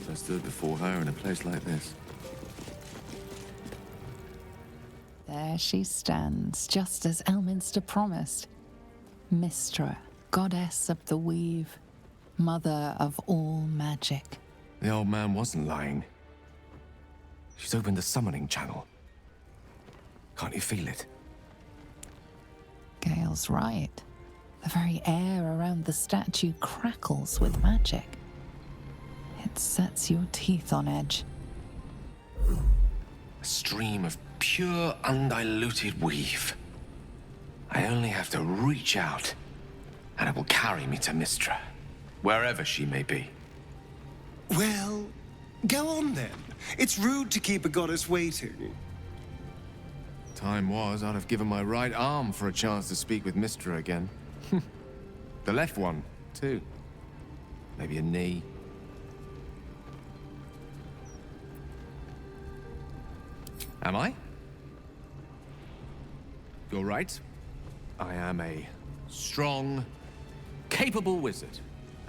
I stood before her in a place like this. There she stands, just as Elminster promised. Mystra, goddess of the weave, mother of all magic. The old man wasn't lying. She's opened the summoning channel. Can't you feel it? Gale's right. The very air around the statue crackles with magic. It sets your teeth on edge. A stream of pure, undiluted weave. I only have to reach out, and it will carry me to Mystra, wherever she may be. Well, go on then. It's rude to keep a goddess waiting. Time was, I'd have given my right arm for a chance to speak with Mystra again. The left one, too. Maybe a knee. Am I? You're right. I am a strong, capable wizard.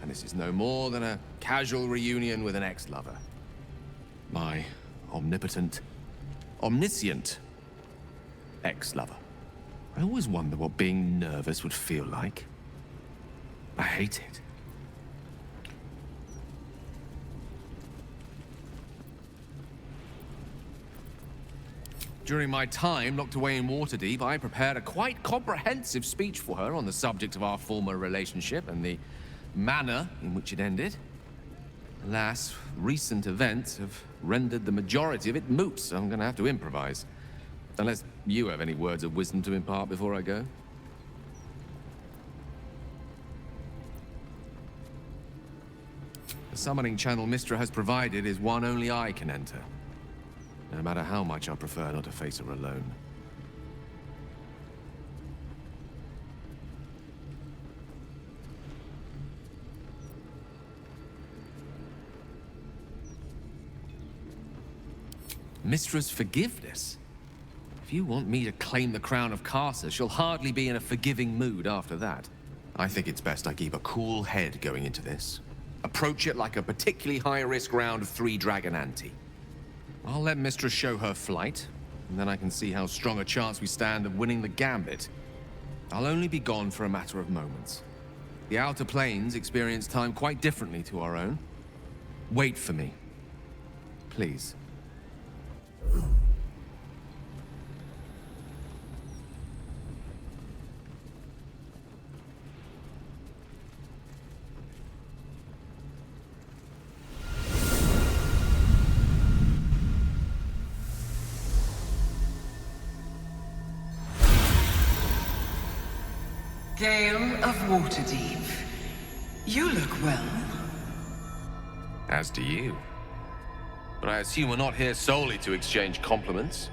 And this is no more than a casual reunion with an ex-lover. My omnipotent, omniscient ex-lover. I always wonder what being nervous would feel like. I hate it. During my time locked away in Waterdeep, I prepared a quite comprehensive speech for her on the subject of our former relationship and the manner in which it ended. Alas, recent events have rendered the majority of it moot, so I'm going to have to improvise. Unless you have any words of wisdom to impart before I go. The summoning channel Mystra has provided is one only I can enter. No matter how much I prefer not to face her alone. Mystra's forgiveness? If you want me to claim the crown of Carcer, she'll hardly be in a forgiving mood after that. I think it's best I keep a cool head going into this. Approach it like a particularly high-risk round of 3 Dragon Ante. I'll let Mystra show her flight, and then I can see how strong a chance we stand of winning the gambit. I'll only be gone for a matter of moments. The Outer Planes experience time quite differently to our own. Wait for me. Please. Gale of Waterdeep, you look well. As do you. But I assume we're not here solely to exchange compliments.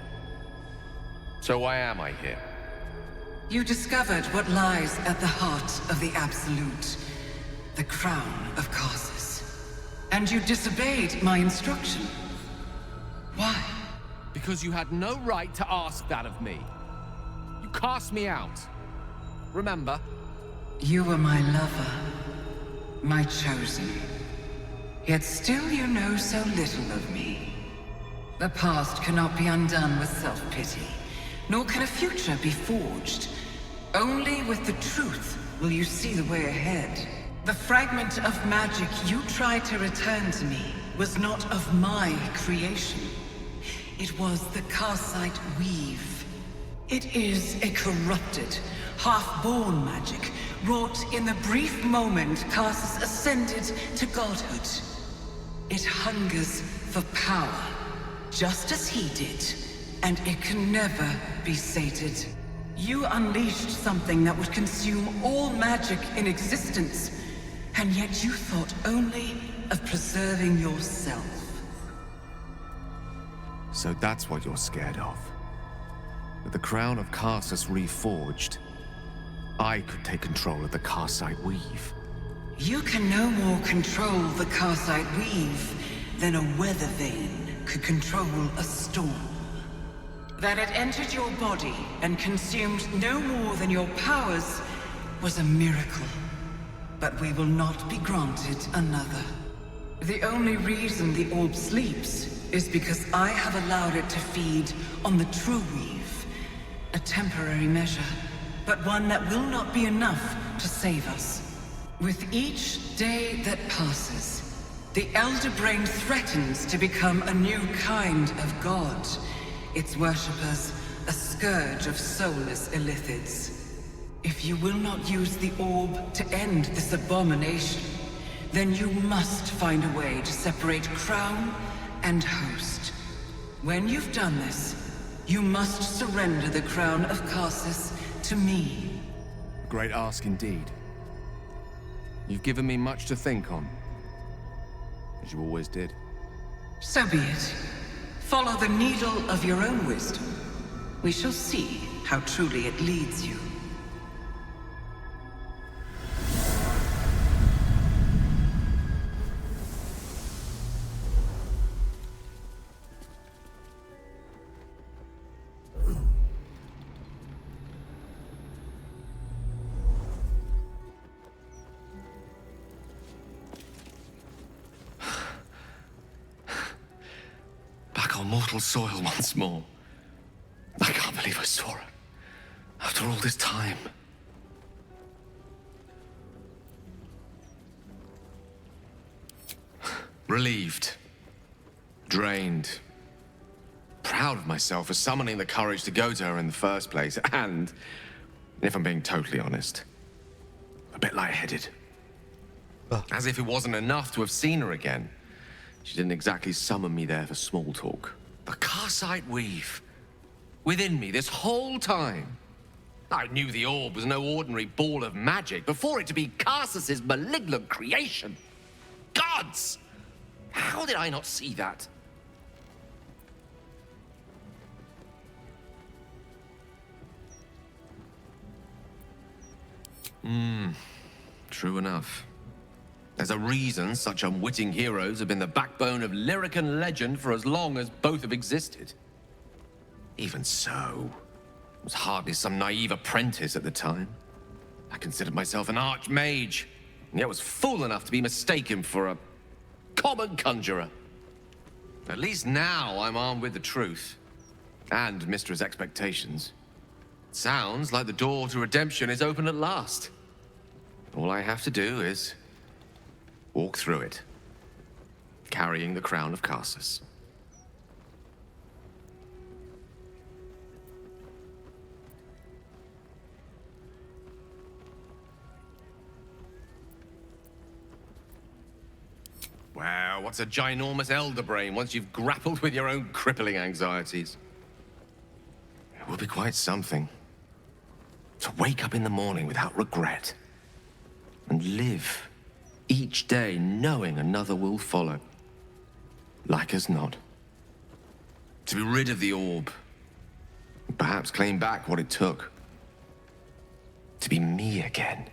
So why am I here? You discovered what lies at the heart of the Absolute, the crown of Carcer. And you disobeyed my instruction. Why? Because you had no right to ask that of me. You cast me out. Remember? You were my lover, my chosen. Yet still you know so little of me. The past cannot be undone with self-pity, nor can a future be forged. Only with the truth will you see the way ahead. The fragment of magic you tried to return to me was not of my creation. It was the Carcite weave. It is a corrupted, half-born magic, wrought in the brief moment Carcer ascended to godhood. It hungers for power, just as he did, and it can never be sated. You unleashed something that would consume all magic in existence, and yet you thought only of preserving yourself. So that's what you're scared of. With the crown of Carcer reforged, I could take control of the Carcite weave. You can no more control the Carcite weave than a weather vane could control a storm. That it entered your body and consumed no more than your powers was a miracle. But we will not be granted another. The only reason the orb sleeps is because I have allowed it to feed on the true weave. A temporary measure, but one that will not be enough to save us. With each day that passes, the Elder Brain threatens to become a new kind of god. Its worshippers, a scourge of soulless illithids. If you will not use the orb to end this abomination, then you must find a way to separate crown and host. When you've done this, you must surrender the crown of Karsus to me. A great ask indeed. You've given me much to think on, as you always did. So be it. Follow the needle of your own wisdom. We shall see how truly it leads you. On mortal soil once more. I can't believe I saw her. After all this time. Relieved. Drained. Proud of myself for summoning the courage to go to her in the first place. And, if I'm being totally honest, a bit lightheaded. As if it wasn't enough to have seen her again. She didn't exactly summon me there for small talk. The Karsite weave. Within me this whole time. I knew the orb was no ordinary ball of magic before it to be Karsus's malignant creation. Gods! How did I not see that? True enough. There's a reason such unwitting heroes have been the backbone of Lyrican legend for as long as both have existed. Even so, I was hardly some naive apprentice at the time. I considered myself an archmage, and yet was fool enough to be mistaken for a common conjurer. At least now I'm armed with the truth, and Mistra's expectations. Sounds like the door to redemption is open at last. All I have to do is walk through it, carrying the crown of Karsus. Wow, what's a ginormous elder brain once you've grappled with your own crippling anxieties? It will be quite something. To wake up in the morning without regret, and live each day knowing another will follow. Like as not. To be rid of the orb. And perhaps claim back what it took. To be me again.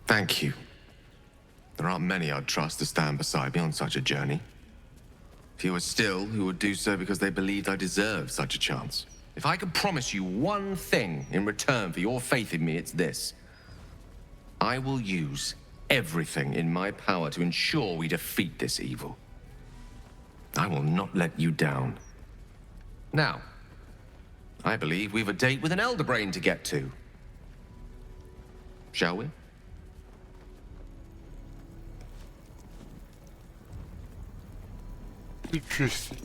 Thank you. There aren't many I'd trust to stand beside me on such a journey. Fewer still who would do so because they believed I deserved such a chance. If I could promise you one thing in return for your faith in me, it's this. I will use everything in my power to ensure we defeat this evil. I will not let you down. Now, I believe we've a date with an elder brain to get to. Shall we? Interesting.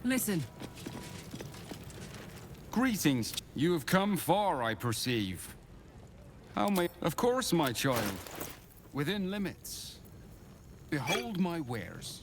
Listen. Greetings. You have come far, I perceive. How may... Of course, my child. Within limits. Behold my wares.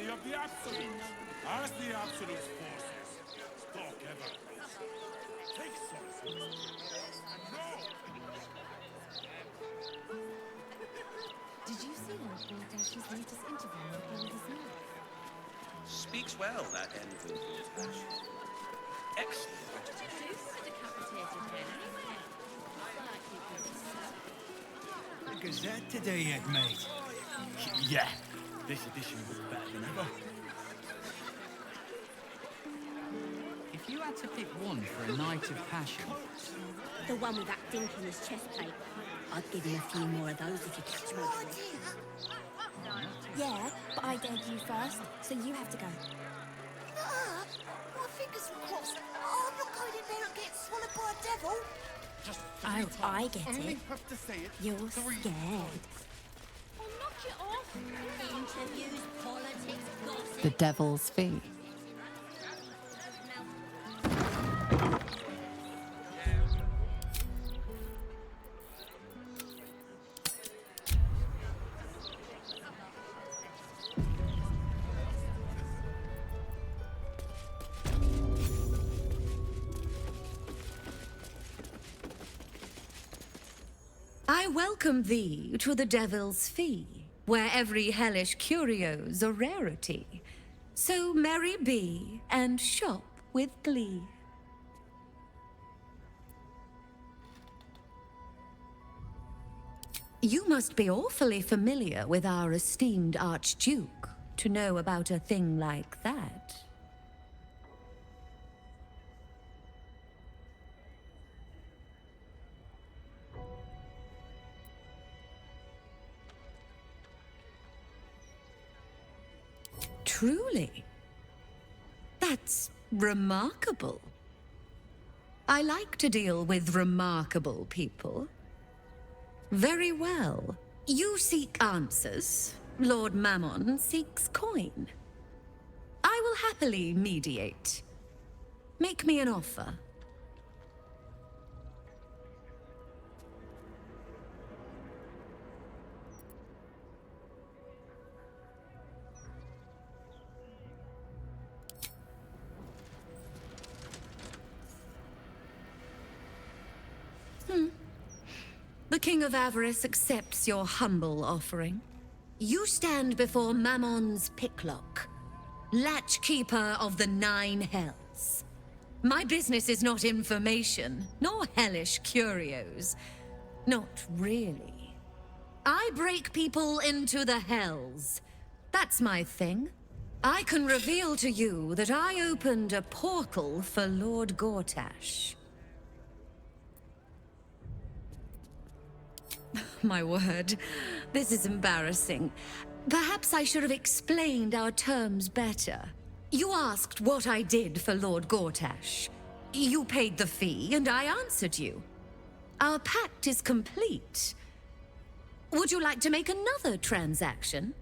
Of the Absolutes, as the Absolutes' forces stalk ever closer. Take solace in this and know. Did you see Lord Baldurs' latest interview with Baldurs now? Speaks well, that envy of his passion. Excellent. The Gazette today yet, mate? Yeah, this edition was better than ever. If you had to pick one for a night of passion... The one with that dink in his chest plate. I'd give him a few more of those if you catch me. Yeah, but I dared you first, so you have to go. My fingers are crossed. Oh, I'm not going in there and getting swallowed by a devil. Just Oh, I get only it. have to say it. You're scared. Well, knock it off. Interviews, politics, gossip. The Devil's Fee. I welcome thee to the Devil's Fee, where every hellish curio's a rarity. So merry be, and shop with glee. You must be awfully familiar with our esteemed Archduke to know about a thing like that. Truly? That's remarkable. I like to deal with remarkable people. Very well. You seek answers. Lord Mammon seeks coin. I will happily mediate. Make me an offer. The King of Avarice accepts your humble offering. You stand before Mammon's picklock, latchkeeper of the 9 hells. My business is not information, nor hellish curios. Not really. I break people into the hells. That's my thing. I can reveal to you that I opened a portal for Lord Gortash. My word, this is embarrassing. Perhaps I should have explained our terms better. You asked what I did for Lord Gortash. You paid the fee, and I answered you. Our pact is complete. Would you like to make another transaction?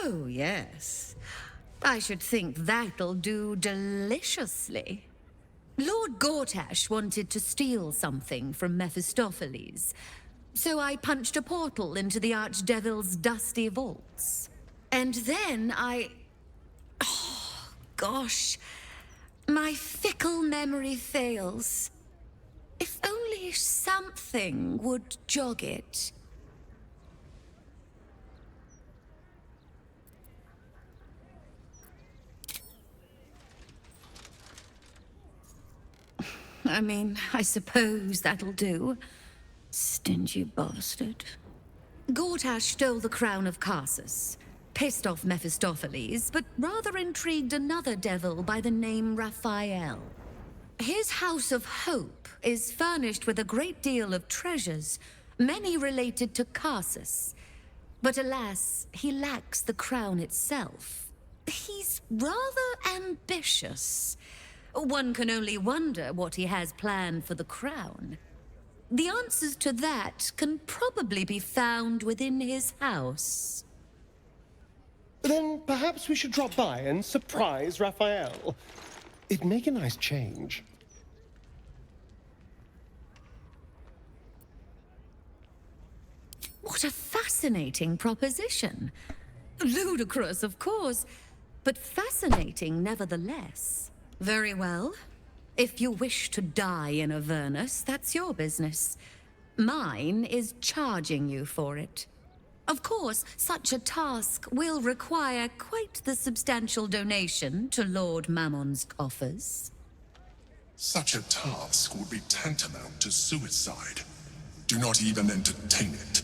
Oh, yes. I should think that'll do deliciously. Lord Gortash wanted to steal something from Mephistopheles, so I punched a portal into the Archdevil's dusty vaults. And then oh, gosh, my fickle memory fails. If only something would jog it. I mean, I suppose that'll do. Stingy bastard. Gortash stole the crown of Carsus, pissed off Mephistopheles, but rather intrigued another devil by the name Raphael. His House of Hope is furnished with a great deal of treasures, many related to Carsus. But alas, he lacks the crown itself. He's rather ambitious. One can only wonder what he has planned for the crown. The answers to that can probably be found within his house. Then perhaps we should drop by and surprise Raphael. It'd make a nice change. What a fascinating proposition. Ludicrous, of course, but fascinating nevertheless. Very well. If you wish to die in Avernus, that's your business. Mine is charging you for it. Of course, such a task will require quite the substantial donation to Lord Mammon's coffers. Such a task would be tantamount to suicide. Do not even entertain it.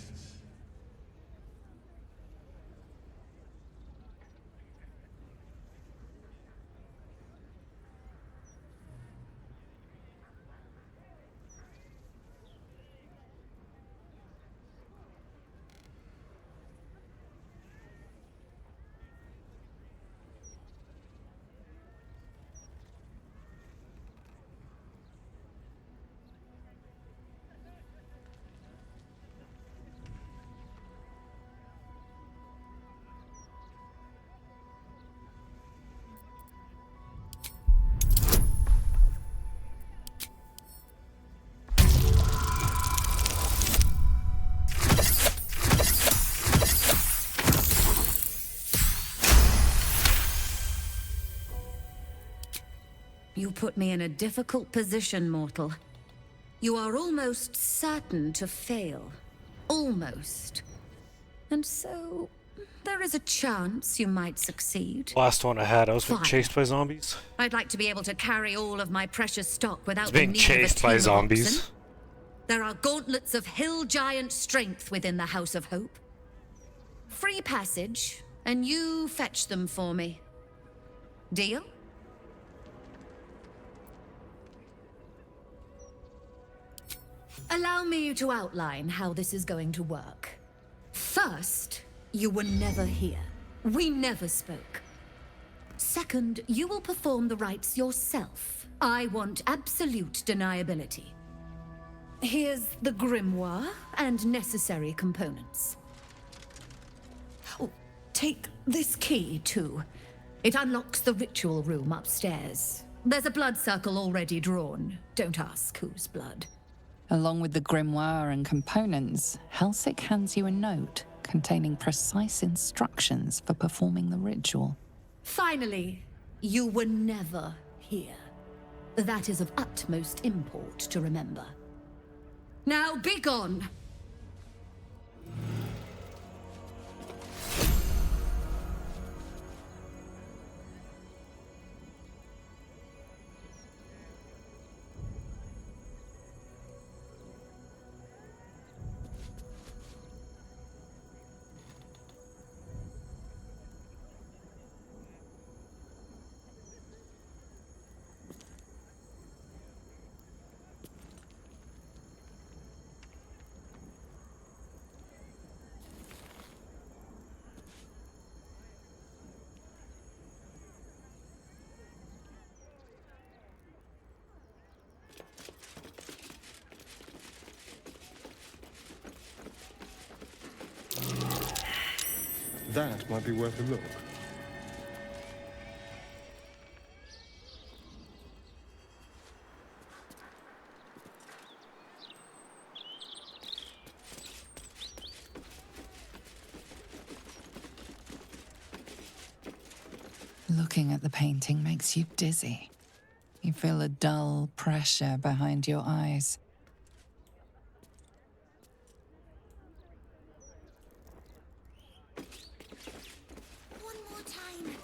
You put me in a difficult position, mortal. You are almost certain to fail. Almost. And so, there is a chance you might succeed. Last one I had, I was being Fine. chased by zombies. I'd like to be able to carry all of my precious stock without being the need chased of a by team of zombies. oxen. There are gauntlets of hill giant strength within the House of Hope. Free passage, and you fetch them for me. Deal? Allow me to outline how this is going to work. First, you were never here. We never spoke. Second, you will perform the rites yourself. I want absolute deniability. Here's the grimoire and necessary components. Oh, take this key, too. It unlocks the ritual room upstairs. There's a blood circle already drawn. Don't ask whose blood. Along with the grimoire and components, Helsik hands you a note containing precise instructions for performing the ritual. Finally, you were never here. That is of utmost import to remember. Now be gone! That might be worth a look. Looking at the painting makes you dizzy. You feel a dull pressure behind your eyes. One more time.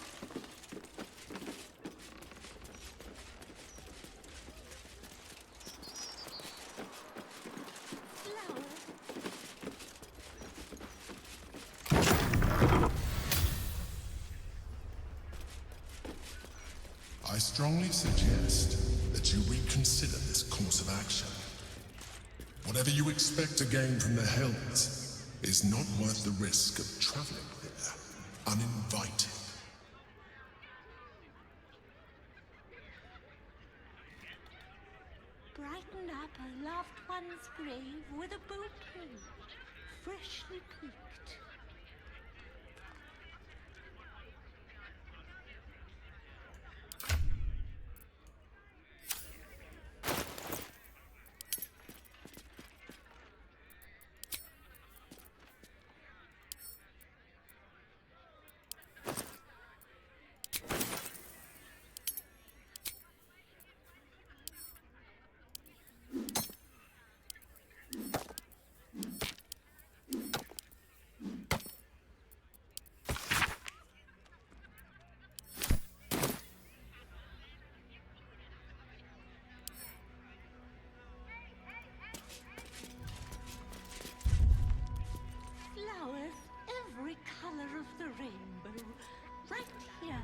I strongly suggest that you reconsider this course of action. Whatever you expect to gain from the Hells is not worth the risk of traveling there uninvited. Brighten up a loved one's grave with a bouquet, freshly picked. Flowers, every color of the rainbow, right here.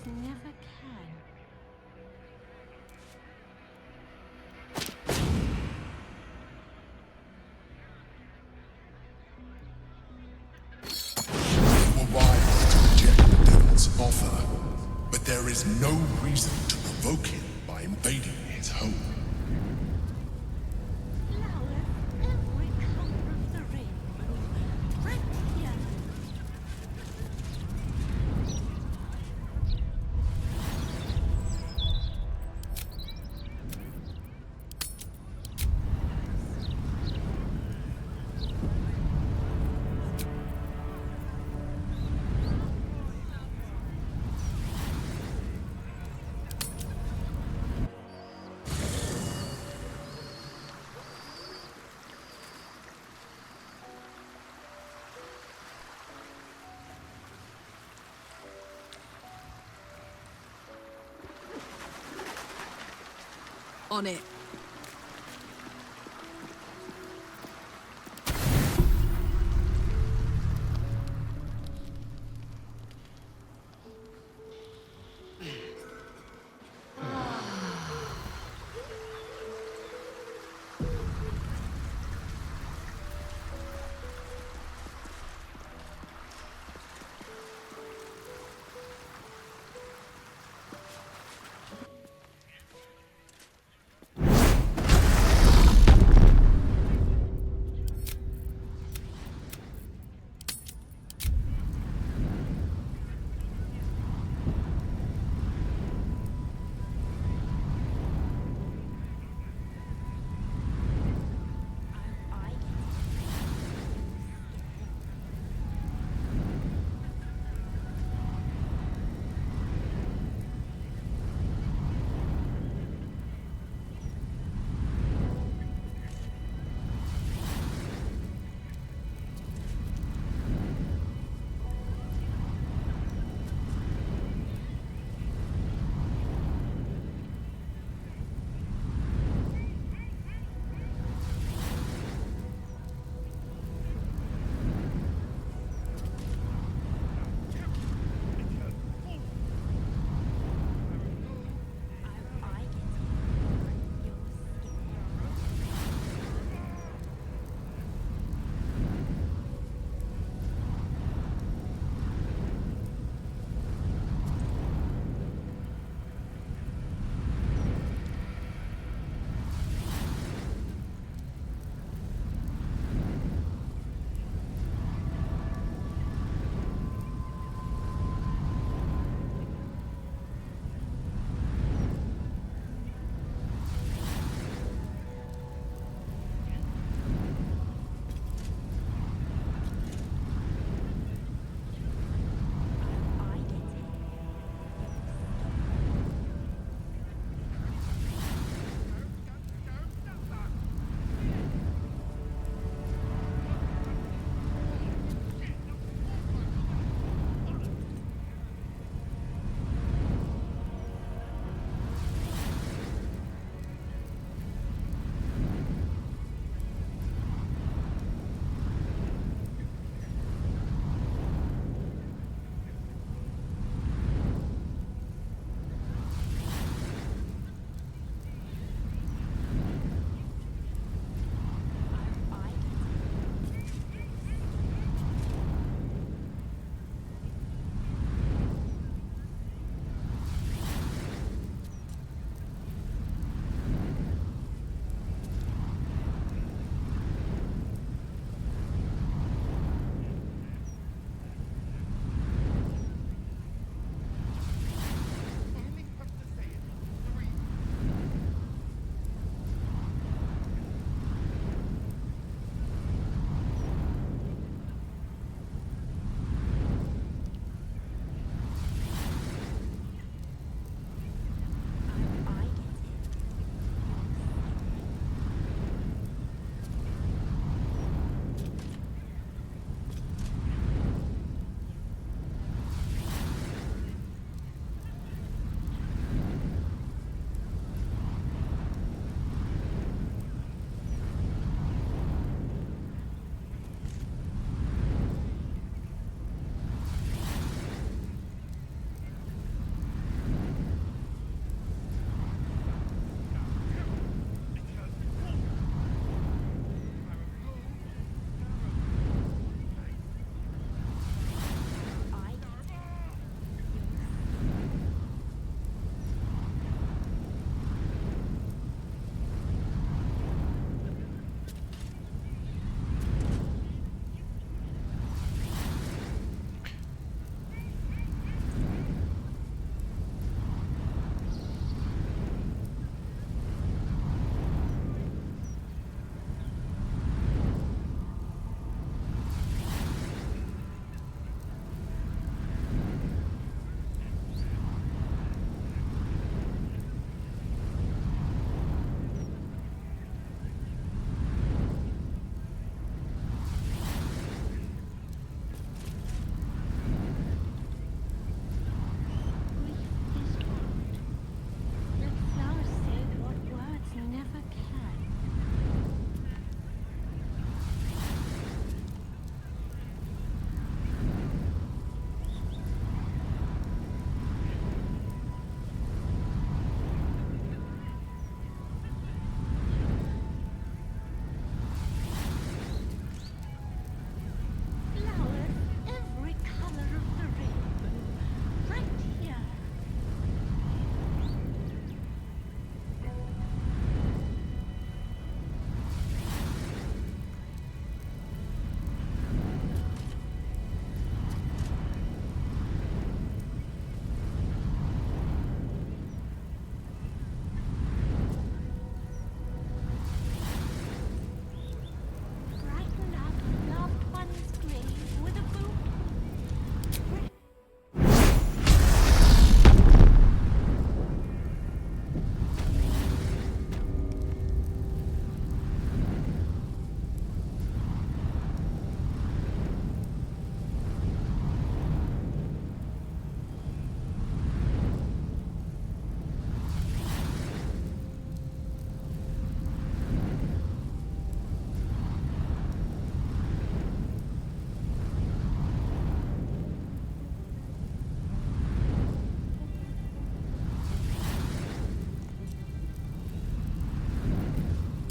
Never can. You were wise to reject the devil's offer, but there is no reason to provoke him by invading his home. Every color of the rainbow, right here. On it.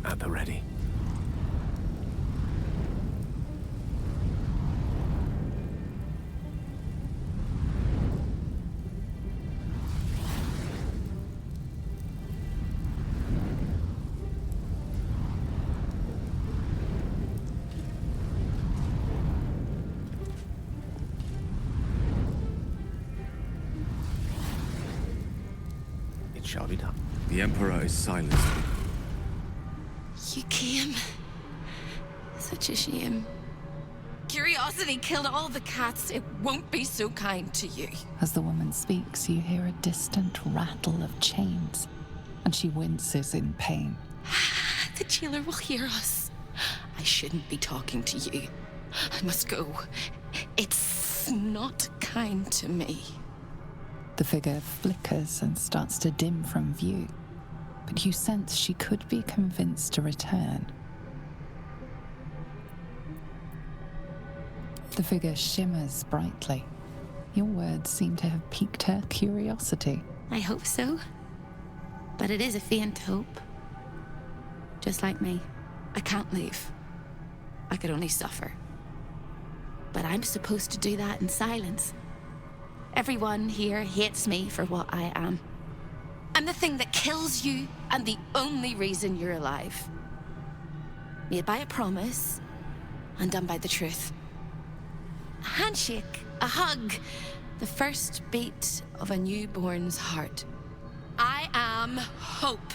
At the ready. It shall be done. The Emperor is silenced. You came. Such a shame. Curiosity killed all the cats. It won't be so kind to you. As the woman speaks, you hear a distant rattle of chains, and she winces in pain. The jailer will hear us. I shouldn't be talking to you. I must go. It's not kind to me. The figure flickers and starts to dim from view, but you sense she could be convinced to return. The figure shimmers brightly. Your words seem to have piqued her curiosity. I hope so. But it is a faint hope. Just like me. I can't leave. I could only suffer. But I'm supposed to do that in silence. Everyone here hates me for what I am. I'm the thing that kills you and the only reason you're alive. Made by a promise, undone by the truth. A handshake, a hug, the first beat of a newborn's heart. I am hope.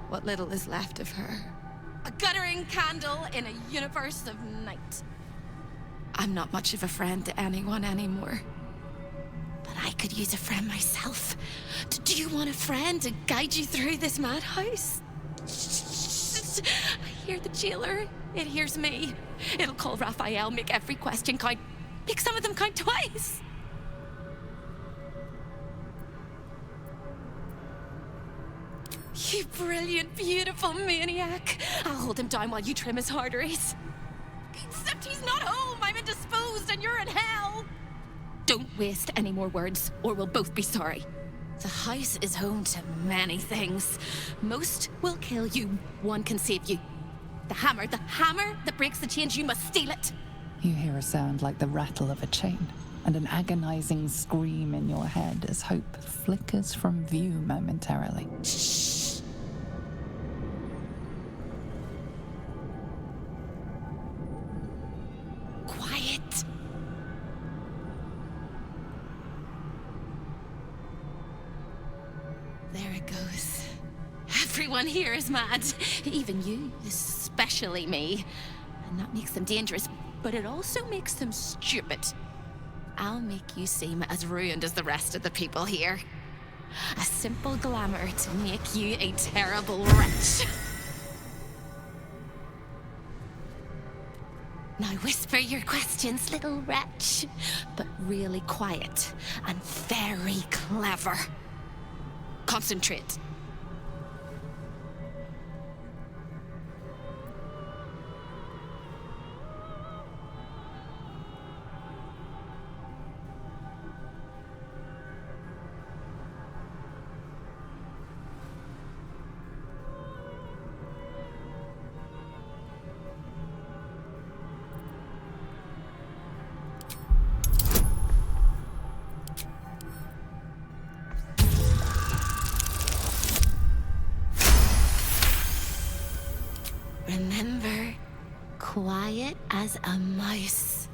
What little is left of her. A guttering candle in a universe of night. I'm not much of a friend to anyone anymore. But I could use a friend myself. Do you want a friend to guide you through this madhouse? I hear the jailer. It hears me. It'll call Raphael, make every question count. Make some of them count twice. You brilliant, beautiful maniac. I'll hold him down while you trim his arteries. Except he's not home. I'm indisposed and you're in hell. Don't waste any more words, or we'll both be sorry. The house is home to many things. Most will kill you. One can save you. The hammer that breaks the chains, you must steal it. You hear a sound like the rattle of a chain, and an agonizing scream in your head as hope flickers from view momentarily. Quiet. There it goes. Everyone here is mad. Even you, especially me. And that makes them dangerous, but it also makes them stupid. I'll make you seem as ruined as the rest of the people here. A simple glamour to make you a terrible wretch. Now whisper your questions, little wretch. But really quiet and very clever. Concentrate. Remember, quiet as a mouse.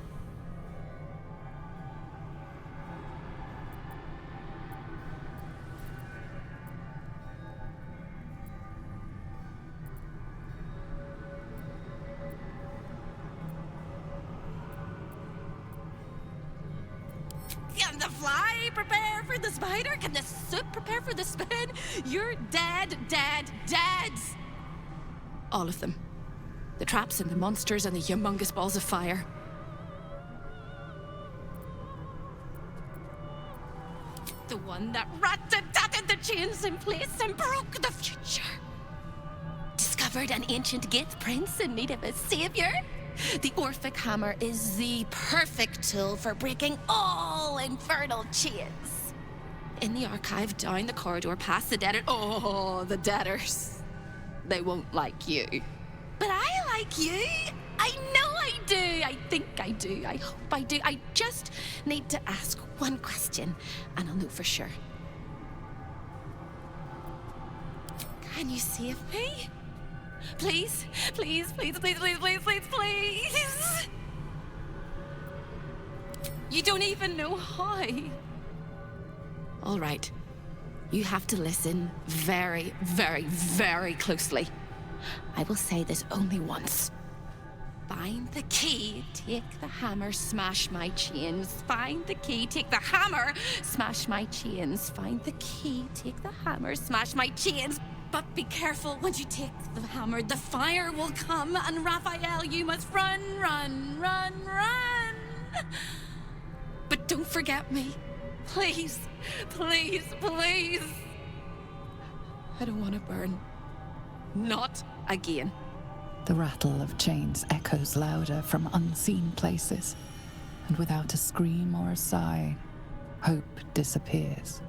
Can the fly prepare for the spider? Can the soup prepare for the spoon? You're dead, dead, dead! All of them. The traps and the monsters and the humongous balls of fire. The one that rat-a-tatted the chains in place and broke the future. Discovered an ancient Gith prince in need of a savior. The Orphic hammer is the perfect tool for breaking all infernal chains. In the archive, down the corridor, past the debtor. Oh, the debtors. they won't like you. But I like you. I know I do. I think I do. I hope I do. I just need to ask one question, and I'll know for sure. Can you save me? Please, please, please, please, please, please, please, please. You don't even know how. All right. You have to listen very, very, very closely. I will say this only once. Find the key, take the hammer, smash my chains. Find the key, take the hammer, smash my chains. Find the key, take the hammer, smash my chains. But be careful, when you take the hammer, the fire will come, and Raphael, you must run, run, run, run. But don't forget me. Please, please, please. I don't want to burn. Not again. The rattle of chains echoes louder from unseen places, and without a scream or a sigh, hope disappears.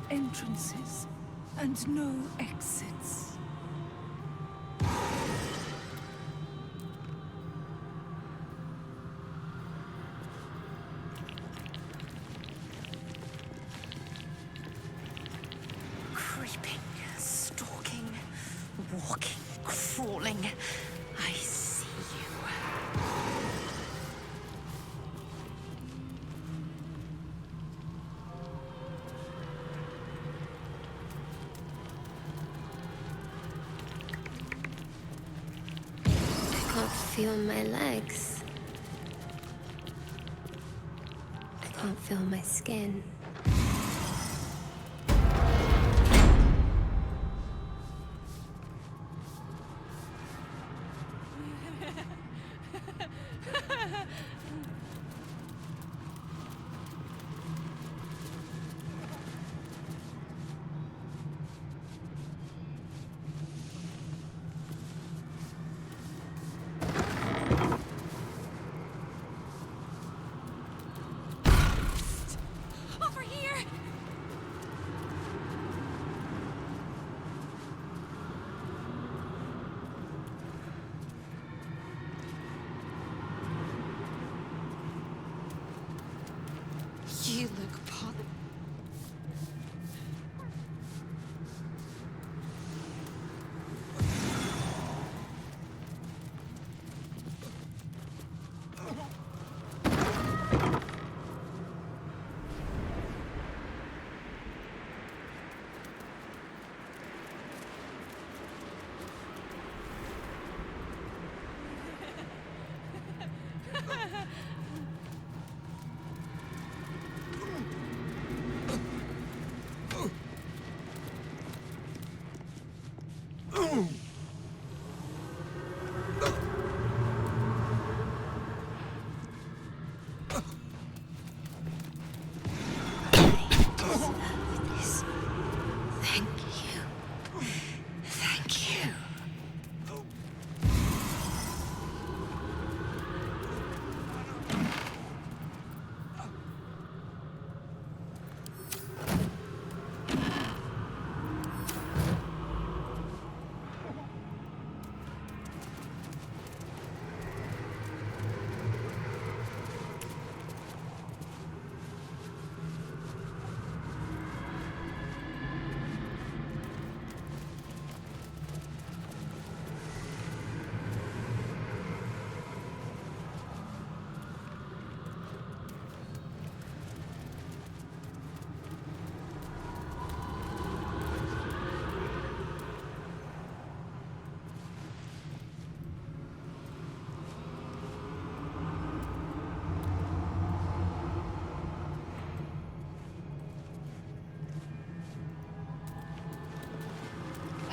Entrances and no exits. Creeping, stalking, walking, crawling. I see you. Feel my legs. I can't feel my skin. You look pot.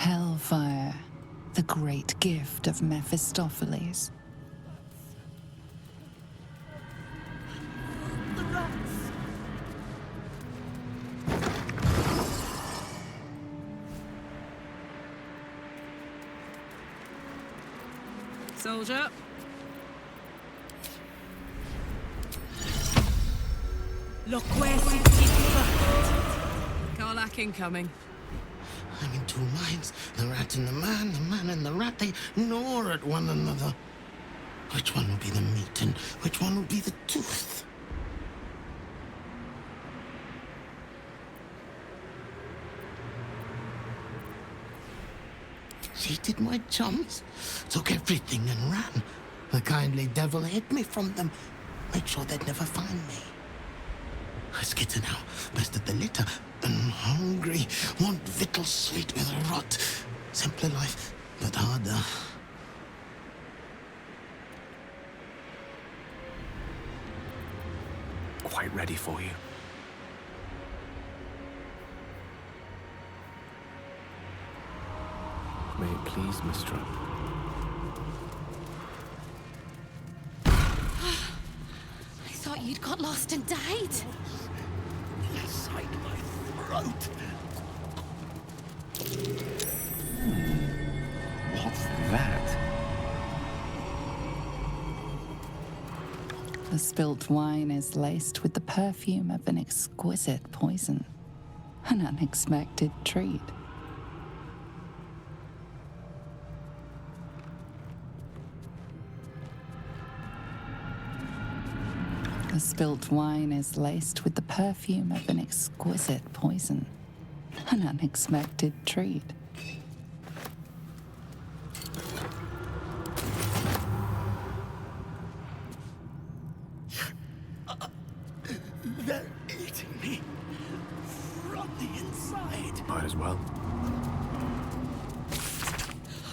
Hellfire, the great gift of Mephistopheles. The rats! Soldier. Look where it's Karlach incoming. I'm in two minds. The rat and the man and the rat, they gnaw at one another. Which one will be the meat and which one will be the tooth? She did my chums, took everything and ran. The kindly devil hid me from them, made sure they'd never find me. I skitter now, best of the litter, and hungry, want victuals sweet with rot. Simpler life, but harder. Quite ready for you. May it please, Mistra. I thought you'd got lost and died. Inside my throat. What's that? The spilt wine is laced with the perfume of an exquisite poison. An unexpected treat. The spilt wine is laced with the perfume of an exquisite poison. An unexpected treat. They're eating me from the inside. Might as well.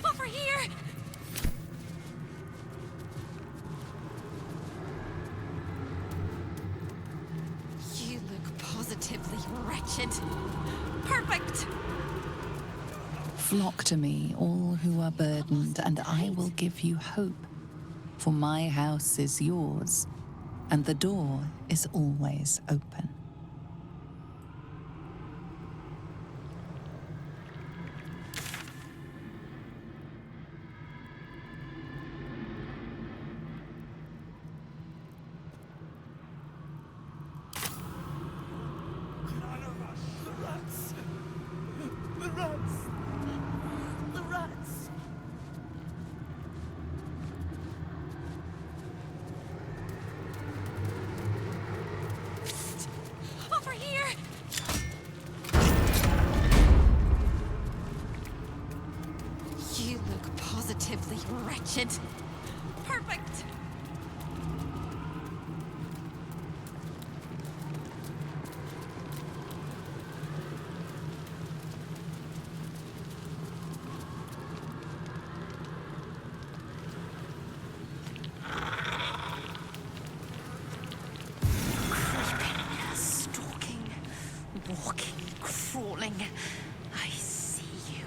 Over here! You look positively wretched. Perfect! Flock to me, all who are burdened, and I will give you hope. For my house is yours, and the door is always open. The rats! The rats! The rats! Over here! You look positively wretched. Perfect! Creeping, stalking, walking, crawling. I see you.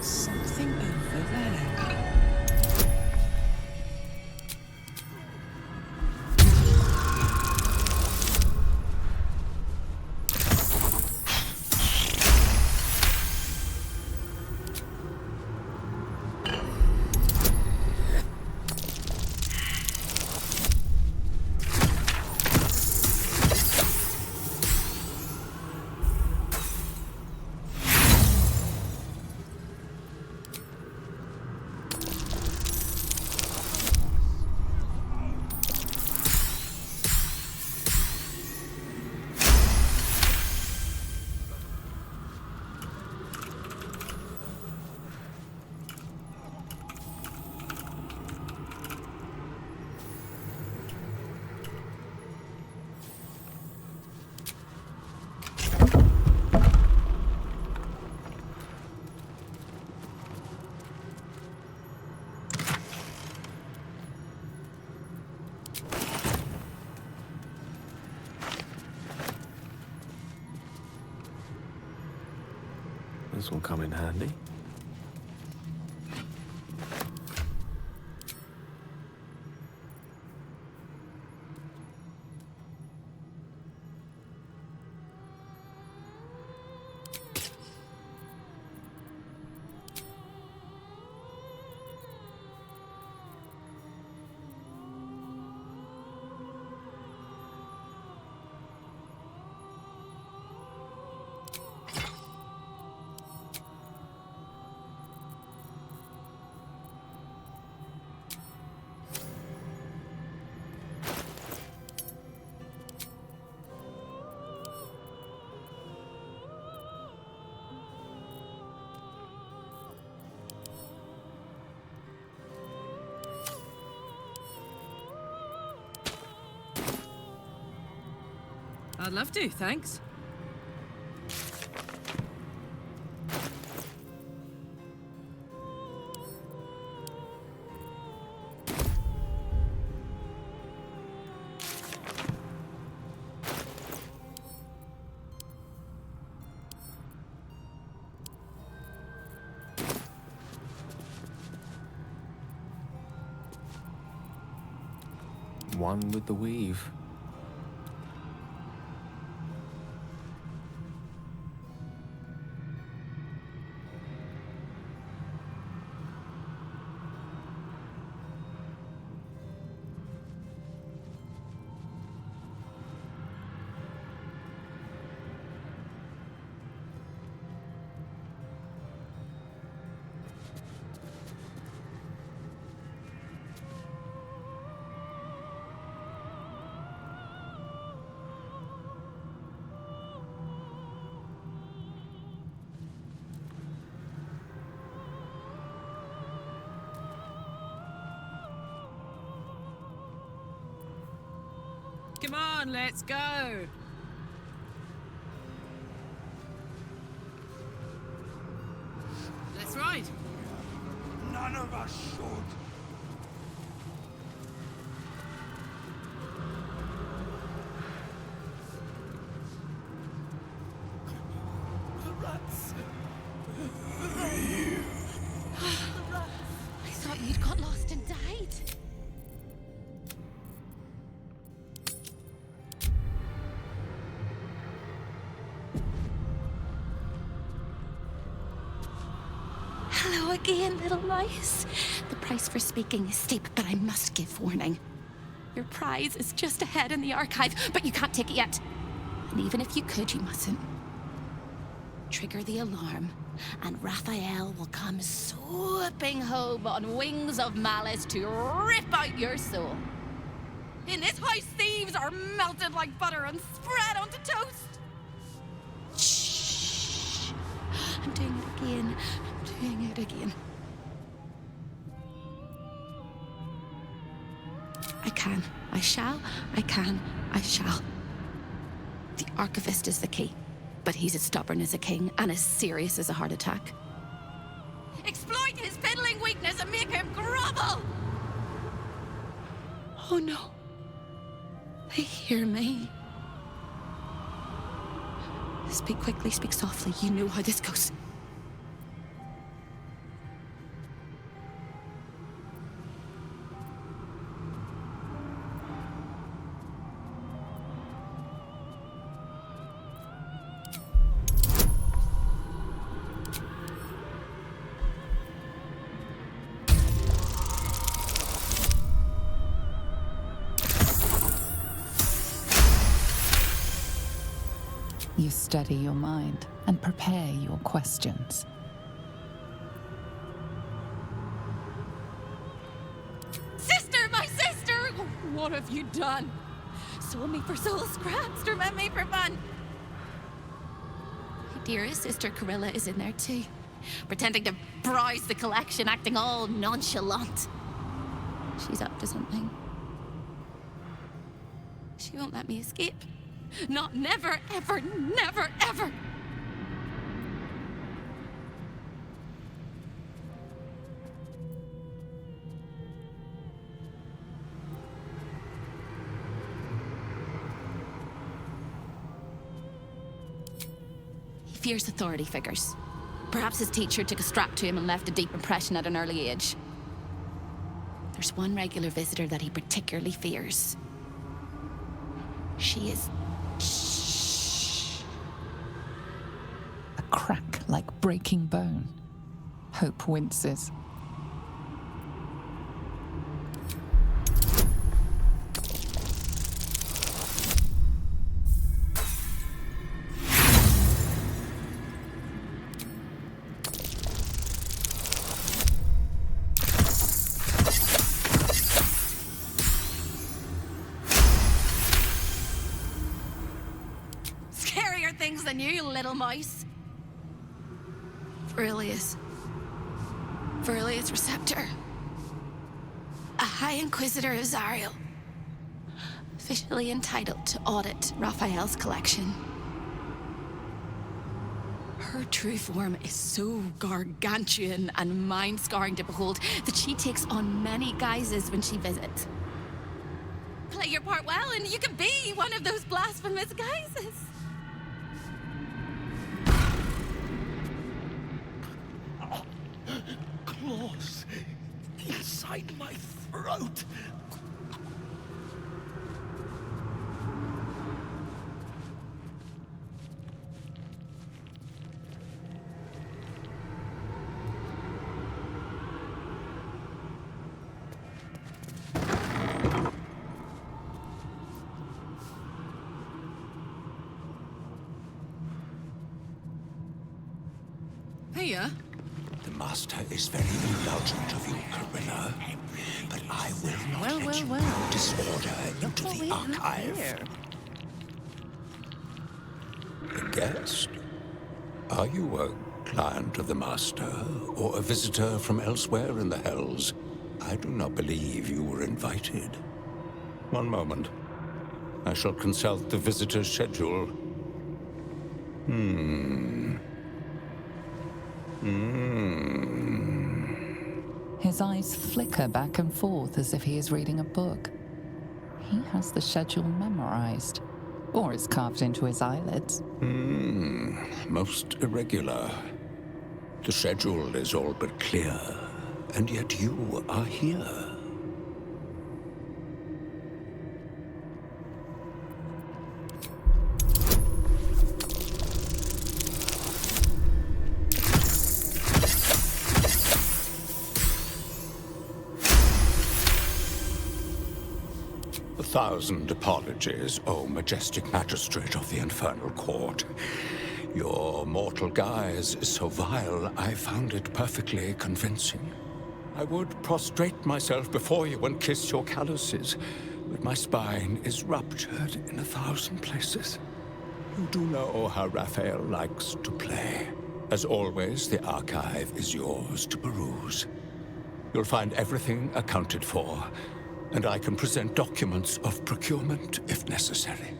Something over there. This will come in handy. I'd love to, thanks. One with the weave. Come on, let's go. Let's ride. None of us should. Rats. I thought you'd got lost and died. Hello again, little mice. The price for speaking is steep, but I must give warning. Your prize is just ahead in the archive, but you can't take it yet. And even if you could, you mustn't. Trigger the alarm, and Raphael will come swooping home on wings of malice to rip out your soul. In this house, thieves are melted like butter and spread onto toast. Shh. I'm doing it again. I'm doing it again. I can. I shall. I can. I shall. The Archivist is the key, but he's as stubborn as a king and as serious as a heart attack. Exploit his fiddling weakness and make him grovel! Oh no. They hear me. Speak quickly, speak softly. You know how this goes. You steady your mind and prepare your questions. Sister, my sister! What have you done? Sold me for soul scraps or meant me for fun? My dearest sister Carilla is in there too, pretending to browse the collection, acting all nonchalant. She's up to something. She won't let me escape. Not never, ever, never, ever! He fears authority figures. Perhaps his teacher took a strap to him and left a deep impression at an early age. There's one regular visitor that he particularly fears. She is... A crack like breaking bone. Hope winces. Scarier things than you, little mouse. Verilius Receptor. A High Inquisitor of Zariel. Officially entitled to audit Raphael's collection. Her true form is so gargantuan and mind-scarring to behold that she takes on many guises when she visits. Play your part well and you can be one of those blasphemous guises. Claws inside my throat. Here? The Master is very indulgent of you, Carilla, but I will not let you bring disorder into the archive. A guest? Are you a client of the Master, or a visitor from elsewhere in the Hells? I do not believe you were invited. One moment. I shall consult the visitor's schedule. His eyes flicker back and forth as if he is reading a book. He has the schedule memorized, or it's carved into his eyelids. Most irregular. The schedule is all but clear, and yet you are here. 1,000 apologies, O majestic magistrate of the Infernal Court. Your mortal guise is so vile, I found it perfectly convincing. I would prostrate myself before you and kiss your calluses, but my spine is ruptured in 1,000 places. You do know how Raphael likes to play. As always, the archive is yours to peruse. You'll find everything accounted for, and I can present documents of procurement if necessary.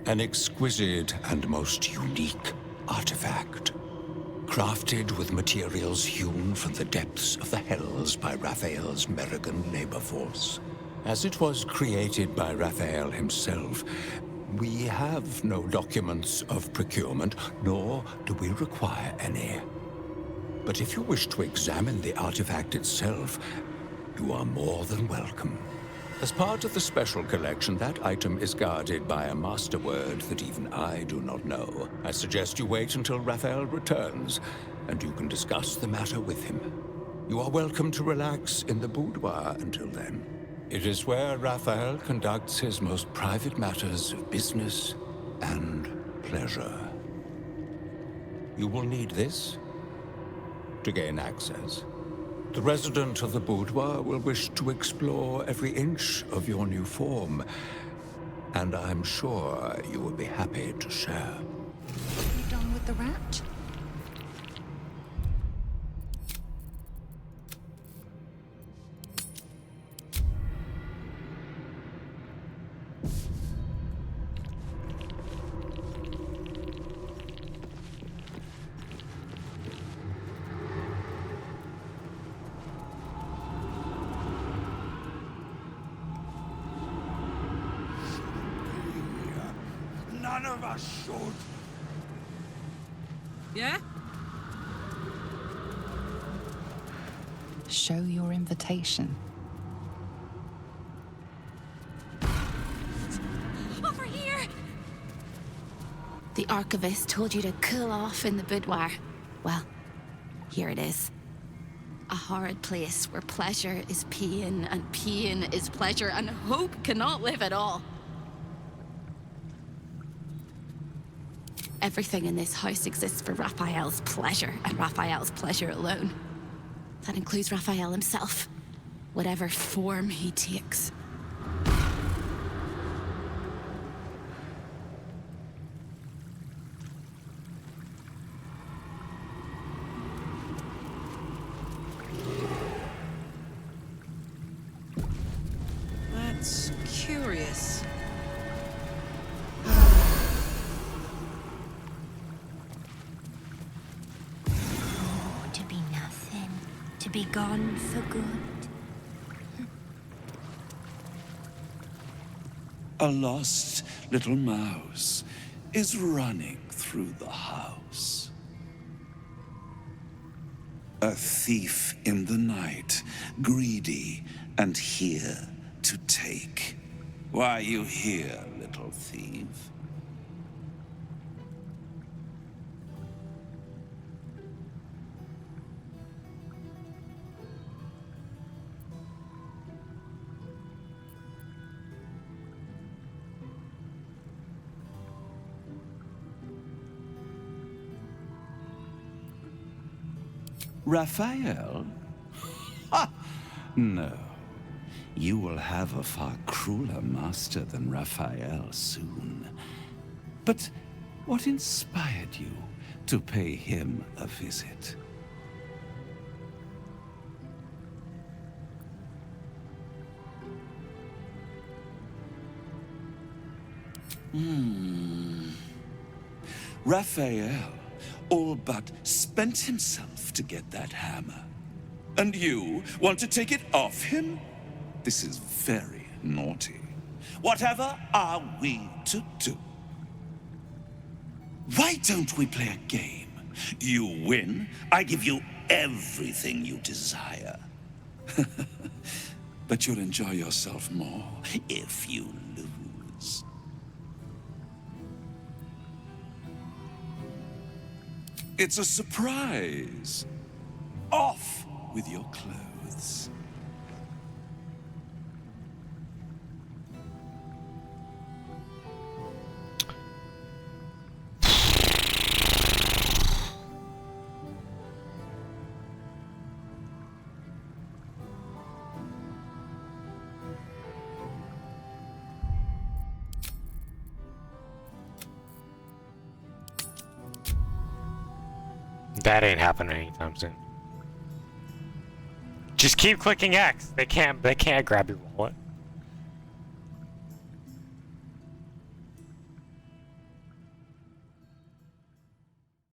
An exquisite and most unique artifact, crafted with materials hewn from the depths of the hells by Raphael's Merrigan labor force. As it was created by Raphael himself, we have no documents of procurement, nor do we require any. But if you wish to examine the artifact itself, you are more than welcome. As part of the special collection, that item is guarded by a master word that even I do not know. I suggest you wait until Raphael returns, and you can discuss the matter with him. You are welcome to relax in the boudoir until then. It is where Raphael conducts his most private matters of business and pleasure. You will need this to gain access. The resident of the boudoir will wish to explore every inch of your new form, and I'm sure you will be happy to share. You done with the rat? None of us should. Yeah? Show your invitation. Over here! The archivist told you to cool off in the boudoir. Well, here it is. A horrid place where pleasure is pain, and pain is pleasure, and hope cannot live at all. Everything in this house exists for Raphael's pleasure, and Raphael's pleasure alone. That includes Raphael himself, whatever form he takes. That's curious. To be nothing, to be gone for good. A lost little mouse is running through the house. A thief in the night, greedy and here to take. Why are you here, little thief? Raphael? Ha! No. You will have a far crueler master than Raphael soon. But what inspired you to pay him a visit? Raphael all but spent himself to get that hammer. And you want to take it off him? This is very naughty. Whatever are we to do? Why don't we play a game? You win, I give you everything you desire. But you'll enjoy yourself more if you lose. It's a surprise. Off with your clothes. That ain't happening anytime soon. Just keep clicking X. They can't grab your wallet.